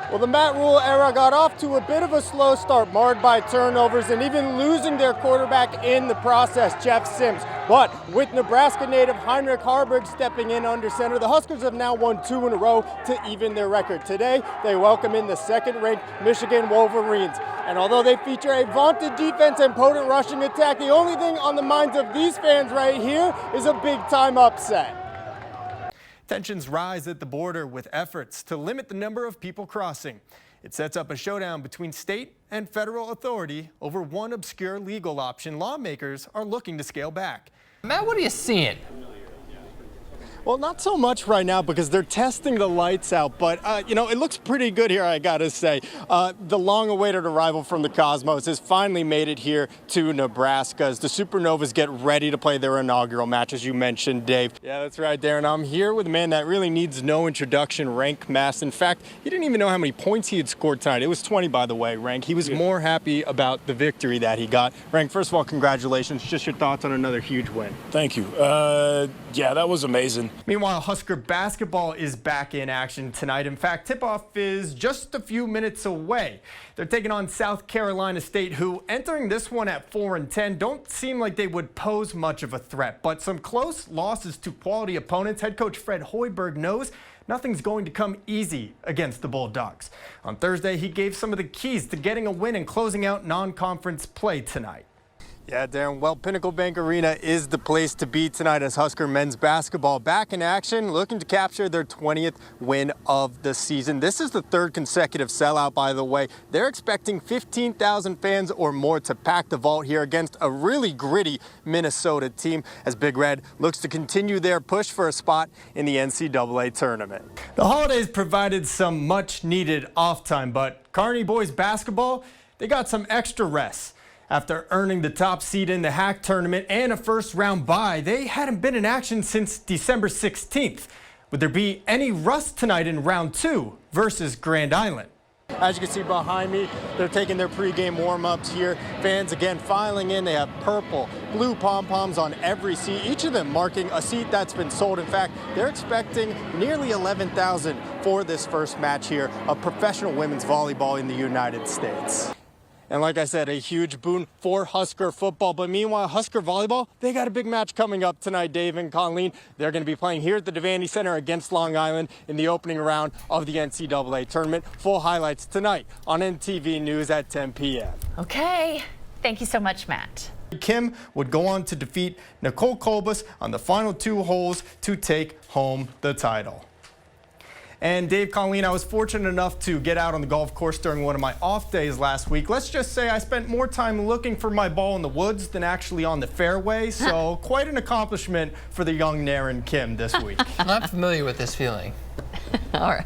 Well, the Matt Rule era got off to a bit of a slow start, marred by turnovers and even losing their quarterback in the process, Jeff Sims. But with Nebraska native Heinrich Haarberg stepping in under center, the Huskers have now won 2 in a row to even their record. Today, they welcome in the second-ranked Michigan Wolverines. And although they feature a vaunted defense and potent rushing attack, the only thing on the minds of these fans right here is a big-time upset. Tensions rise at the border with efforts to limit the number of people crossing. It sets up a showdown between state and federal authority over one obscure legal option lawmakers are looking to scale back. Matt, what are you seeing? Well, not so much right now because they're testing the lights out, but, it looks pretty good here, I gotta say. The long-awaited arrival from the Cosmos has finally made it here to Nebraska as the Supernovas get ready to play their inaugural match, as you mentioned, Dave. Yeah, that's right, Darren. I'm here with a man that really needs no introduction, Rank Mast. In fact, he didn't even know how many points he had scored tonight. It was 20, by the way, Rank. He was more happy about the victory that he got. Rank, first of all, congratulations. Just your thoughts on another huge win. Thank you. Yeah, that was amazing. Meanwhile, Husker basketball is back in action tonight. In fact, tip-off is just a few minutes away. They're taking on South Carolina State, who, entering this one at 4-10, don't seem like they would pose much of a threat. But some close losses to quality opponents. Head coach Fred Hoiberg knows nothing's going to come easy against the Bulldogs. On Thursday, he gave some of the keys to getting a win and closing out non-conference play tonight. Yeah, Darren, well, Pinnacle Bank Arena is the place to be tonight as Husker men's basketball back in action, looking to capture their 20th win of the season. This is the third consecutive sellout, by the way. They're expecting 15,000 fans or more to pack the vault here against a really gritty Minnesota team as Big Red looks to continue their push for a spot in the NCAA tournament. The holidays provided some much-needed off time, but Kearney boys basketball, they got some extra rest. After earning the top seed in the HAC tournament and a first-round bye, they hadn't been in action since December 16th. Would there be any rust tonight in round 2 versus Grand Island? As you can see behind me, they're taking their pregame warm-ups here. Fans, again, filing in. They have purple, blue pom-poms on every seat, each of them marking a seat that's been sold. In fact, they're expecting nearly 11,000 for this first match here of professional women's volleyball in the United States. And like I said, a huge boon for Husker football. But meanwhile, Husker volleyball, they got a big match coming up tonight, Dave and Colleen. They're going to be playing here at the Devaney Center against Long Island in the opening round of the NCAA tournament. Full highlights tonight on NTV News at 10 p.m. Okay. Thank you so much, Matt. Kim would go on to defeat Nicole Kolbus on the final 2 holes to take home the title. And Dave, Colleen, I was fortunate enough to get out on the golf course during one of my off days last week. Let's just say I spent more time looking for my ball in the woods than actually on the fairway. So quite an accomplishment for the young Naren Kim this week. I'm not familiar with this feeling. All right.